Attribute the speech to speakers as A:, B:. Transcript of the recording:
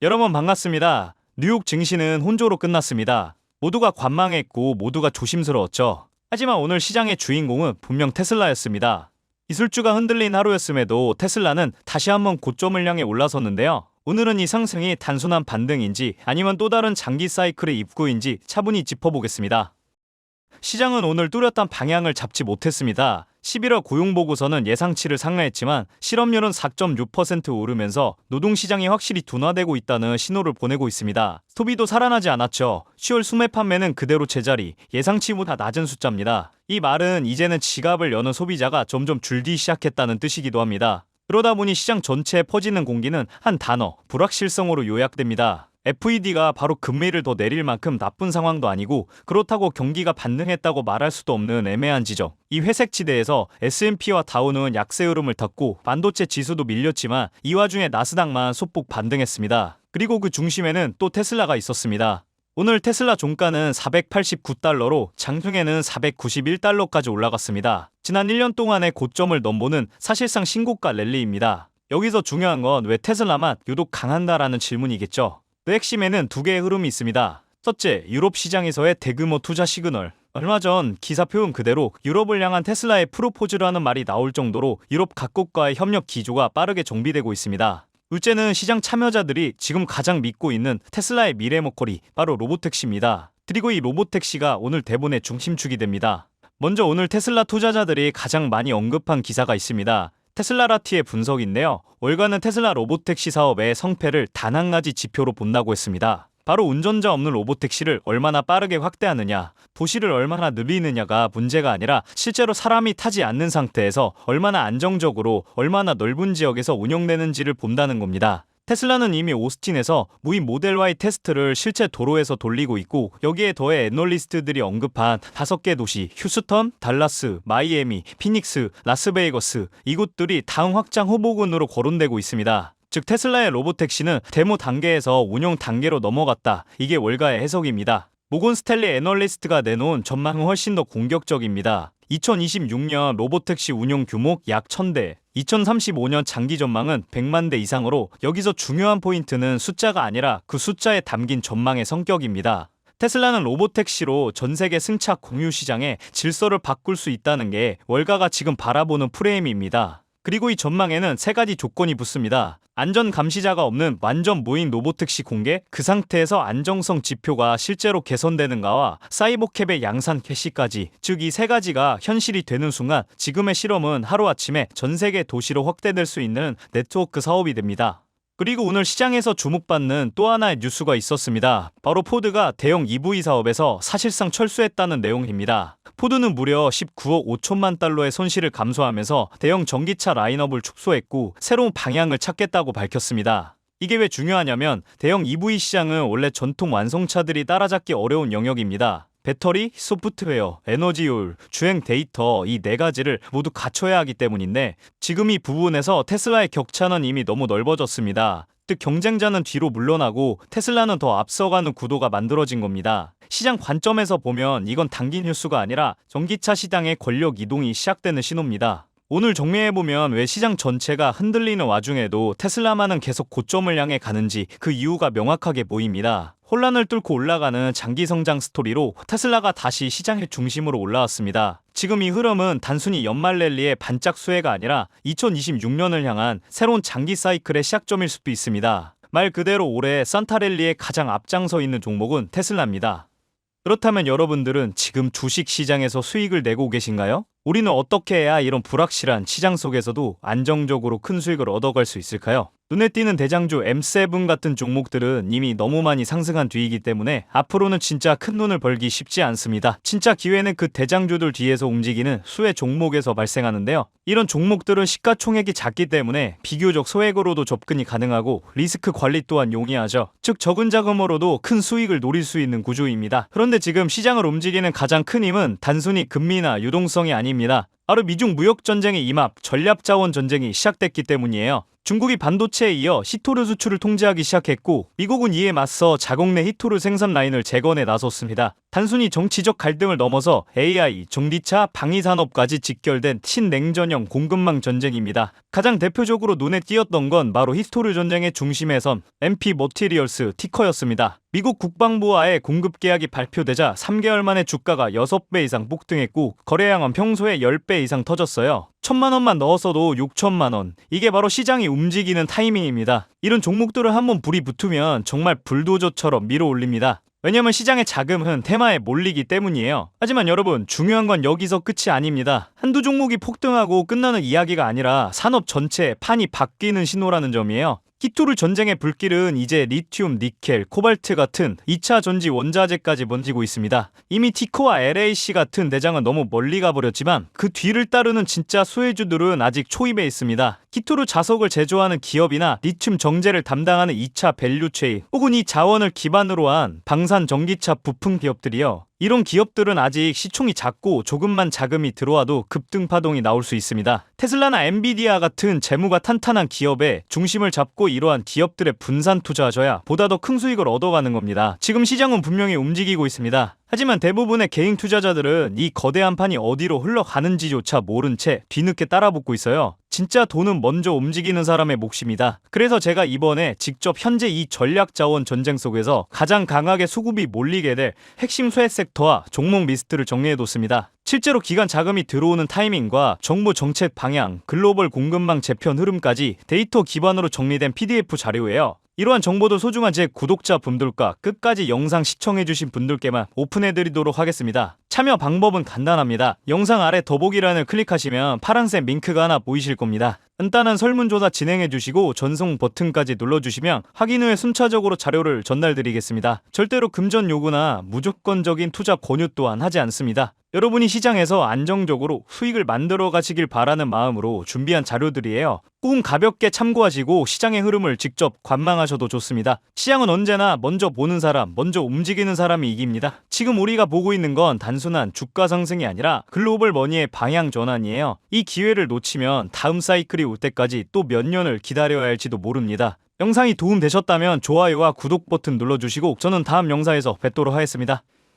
A: 여러분 반갑습니다. 뉴욕 증시는 혼조로 끝났습니다. 모두가 관망했고 모두가 조심스러웠죠. 하지만 오늘 시장의 주인공은 분명 테슬라였습니다. 기술주가 흔들린 하루였음에도 테슬라는 다시 한번 고점을 향해 올라섰는데요. 오늘은 이 상승이 단순한 반등인지 아니면 또 다른 장기 사이클의 입구인지 차분히 짚어보겠습니다. 시장은 오늘 뚜렷한 방향을 잡지 못했습니다. 11월 고용보고서는 예상치를 상회했지만 실업률은 4.6% 오르면서 노동시장이 확실히 둔화되고 있다는 신호를 보내고 있습니다. 소비도 살아나지 않았죠. 10월 수매 판매는 그대로 제자리, 예상치보다 낮은 숫자입니다. 이 말은 이제는 지갑을 여는 소비자가 점점 줄기 시작했다는 뜻이기도 합니다. 그러다 보니 시장 전체에 퍼지는 공기는 한 단어, 불확실성으로 요약됩니다. FED가 바로 금리를 더 내릴 만큼 나쁜 상황도 아니고 그렇다고 경기가 반등했다고 말할 수도 없는 애매한 지적. 이 회색지대에서 S&P와 다우는 약세 흐름을 탔고 반도체 지수도 밀렸지만 이 와중에 나스닥만 소폭 반등했습니다. 그리고 그 중심에는 또 테슬라가 있었습니다. 오늘 테슬라 종가는 489달러로 장중에는 491달러까지 올라갔습니다. 지난 1년 동안의 고점을 넘보는 사실상 신고가 랠리입니다. 여기서 중요한 건 왜 테슬라만 유독 강한다라는 질문이겠죠. 그 핵심에는 두 개의 흐름이 있습니다. 첫째, 유럽 시장에서의 대규모 투자 시그널. 얼마 전 기사 표현 그대로 유럽을 향한 테슬라의 프로포즈라는 말이 나올 정도로 유럽 각국과의 협력 기조가 빠르게 정비되고 있습니다. 둘째는 시장 참여자들이 지금 가장 믿고 있는 테슬라의 미래 먹거리, 바로 로보택시입니다. 그리고 이 로보택시가 오늘 대본의 중심축이 됩니다. 먼저 오늘 테슬라 투자자들이 가장 많이 언급한 기사가 있습니다. 테슬라라티의 분석인데요. 월간은 테슬라 로보택시 사업의 성패를 단 한 가지 지표로 본다고 했습니다. 바로 운전자 없는 로보택시를 얼마나 빠르게 확대하느냐, 도시를 얼마나 늘리느냐가 문제가 아니라 실제로 사람이 타지 않는 상태에서 얼마나 안정적으로 얼마나 넓은 지역에서 운영되는지를 본다는 겁니다. 테슬라는 이미 오스틴에서 무인 모델 Y 테스트를 실제 도로에서 돌리고 있고 여기에 더해 애널리스트들이 언급한 5개 도시 휴스턴, 달라스, 마이애미, 피닉스, 라스베이거스 이곳들이 다음 확장 후보군으로 거론되고 있습니다. 즉 테슬라의 로보택시는 데모 단계에서 운영 단계로 넘어갔다. 이게 월가의 해석입니다. 모건 스탠리 애널리스트가 내놓은 전망은 훨씬 더 공격적입니다. 2026년 로보택시 운용 규모 약 1000대, 2035년 장기 전망은 100만 대 이상으로 여기서 중요한 포인트는 숫자가 아니라 그 숫자에 담긴 전망의 성격입니다. 테슬라는 로보택시로 전 세계 승차 공유 시장의 질서를 바꿀 수 있다는 게 월가가 지금 바라보는 프레임입니다. 그리고 이 전망에는 3가지 조건이 붙습니다. 안전 감시자가 없는 완전 무인 로보택시 공개, 그 상태에서 안정성 지표가 실제로 개선되는가와 사이버캡의 양산 캐시까지, 즉 이 3가지가 현실이 되는 순간 지금의 실험은 하루아침에 전 세계 도시로 확대될 수 있는 네트워크 사업이 됩니다. 그리고 오늘 시장에서 주목받는 또 하나의 뉴스가 있었습니다. 바로 포드가 대형 EV 사업에서 사실상 철수했다는 내용입니다. 포드는 무려 19억 5천만 달러의 손실을 감수하면서 대형 전기차 라인업을 축소했고 새로운 방향을 찾겠다고 밝혔습니다. 이게 왜 중요하냐면 대형 EV 시장은 원래 전통 완성차들이 따라잡기 어려운 영역입니다. 배터리, 소프트웨어, 에너지 효율, 주행 데이터 이 4가지를 모두 갖춰야 하기 때문인데 지금 이 부분에서 테슬라의 격차는 이미 너무 넓어졌습니다. 즉 경쟁자는 뒤로 물러나고 테슬라는 더 앞서가는 구도가 만들어진 겁니다. 시장 관점에서 보면 이건 단기 뉴스가 아니라 전기차 시장의 권력 이동이 시작되는 신호입니다. 오늘 정리해보면 왜 시장 전체가 흔들리는 와중에도 테슬라만은 계속 고점을 향해 가는지 그 이유가 명확하게 보입니다. 혼란을 뚫고 올라가는 장기 성장 스토리로 테슬라가 다시 시장의 중심으로 올라왔습니다. 지금 이 흐름은 단순히 연말 랠리의 반짝 수혜가 아니라 2026년을 향한 새로운 장기 사이클의 시작점일 수도 있습니다. 말 그대로 올해 산타 랠리의 가장 앞장서 있는 종목은 테슬라입니다. 그렇다면 여러분들은 지금 주식 시장에서 수익을 내고 계신가요? 우리는 어떻게 해야 이런 불확실한 시장 속에서도 안정적으로 큰 수익을 얻어갈 수 있을까요? 눈에 띄는 대장주 M7 같은 종목들은 이미 너무 많이 상승한 뒤이기 때문에 앞으로는 진짜 큰 돈을 벌기 쉽지 않습니다. 진짜 기회는 그 대장주들 뒤에서 움직이는 수혜 종목에서 발생하는데요. 이런 종목들은 시가총액이 작기 때문에 비교적 소액으로도 접근이 가능하고 리스크 관리 또한 용이하죠. 즉 적은 자금으로도 큰 수익을 노릴 수 있는 구조입니다. 그런데 지금 시장을 움직이는 가장 큰 힘은 단순히 금리나 유동성이 아닙니다. 바로 미중 무역전쟁의 임합, 전략자원 전쟁이 시작됐기 때문이에요. 중국이 반도체에 이어 히토류 수출을 통제하기 시작했고 미국은 이에 맞서 자국 내 히토류 생산 라인을 재건해 나섰습니다. 단순히 정치적 갈등을 넘어서 AI, 전기차, 방위산업까지 직결된 친냉전형 공급망 전쟁입니다. 가장 대표적으로 눈에 띄었던 건 바로 히스토리 전쟁의 중심에 선 MP 머티리얼스 티커였습니다. 미국 국방부와의 공급 계약이 발표되자 3개월 만에 주가가 6배 이상 폭등했고 거래량은 평소에 10배 이상 터졌어요. 1,000만 원만 넣었어도 6천만 원. 이게 바로 시장이 움직이는 타이밍입니다. 이런 종목들을 한번 불이 붙으면 정말 불도저처럼 밀어올립니다. 왜냐면 시장의 자금은 테마에 몰리기 때문이에요. 하지만 여러분, 중요한 건 여기서 끝이 아닙니다. 한두 종목이 폭등하고 끝나는 이야기가 아니라 산업 전체의 판이 바뀌는 신호라는 점이에요. 히토르 전쟁의 불길은 이제 리튬, 니켈, 코발트 같은 2차 전지 원자재까지 번지고 있습니다. 이미 티코와 LAC 같은 대장은 너무 멀리 가버렸지만 그 뒤를 따르는 진짜 수혜주들은 아직 초입에 있습니다. 히토르 자석을 제조하는 기업이나 리튬 정제를 담당하는 2차 밸류체인 혹은 이 자원을 기반으로 한 방산 전기차 부품 기업들이요. 이런 기업들은 아직 시총이 작고 조금만 자금이 들어와도 급등 파동이 나올 수 있습니다. 테슬라나 엔비디아 같은 재무가 탄탄한 기업에 중심을 잡고 이러한 기업들의 분산 투자하셔야 보다 더 큰 수익을 얻어가는 겁니다. 지금 시장은 분명히 움직이고 있습니다. 하지만 대부분의 개인 투자자들은 이 거대한 판이 어디로 흘러가는지조차 모른 채 뒤늦게 따라붙고 있어요. 진짜 돈은 먼저 움직이는 사람의 몫입니다. 그래서 제가 이번에 직접 현재 이 전략자원 전쟁 속에서 가장 강하게 수급이 몰리게 될 핵심 수혜 섹터와 종목 리스트를 정리해뒀습니다. 실제로 기관 자금이 들어오는 타이밍과 정부 정책 방향, 글로벌 공급망 재편 흐름까지 데이터 기반으로 정리된 PDF 자료예요. 이러한 정보도 소중한 제 구독자분들과 끝까지 영상 시청해주신 분들께만 오픈해드리도록 하겠습니다. 참여 방법은 간단합니다. 영상 아래 더보기란을 클릭하시면 파란색 링크가 하나 보이실 겁니다. 간단한 설문조사 진행해주시고 전송 버튼까지 눌러주시면 확인 후에 순차적으로 자료를 전달드리겠습니다. 절대로 금전 요구나 무조건적인 투자 권유 또한 하지 않습니다. 여러분이 시장에서 안정적으로 수익을 만들어 가시길 바라는 마음으로 준비한 자료들이에요. 꼭 가볍게 참고하시고 시장의 흐름을 직접 관망하셔도 좋습니다. 시장은 언제나 먼저 보는 사람, 먼저 움직이는 사람이 이깁니다. 지금 우리가 보고 있는 건 단순한 주가 상승이 아니라 글로벌 머니의 방향 전환이에요. 이 기회를 놓치면 다음 사이클이 올 때까지 또 몇 년을 기다려야 할지도 모릅니다. 영상이 도움되셨다면 좋아요와 구독 버튼 눌러주시고 저는 다음 영상에서 뵙도록 하겠습니다.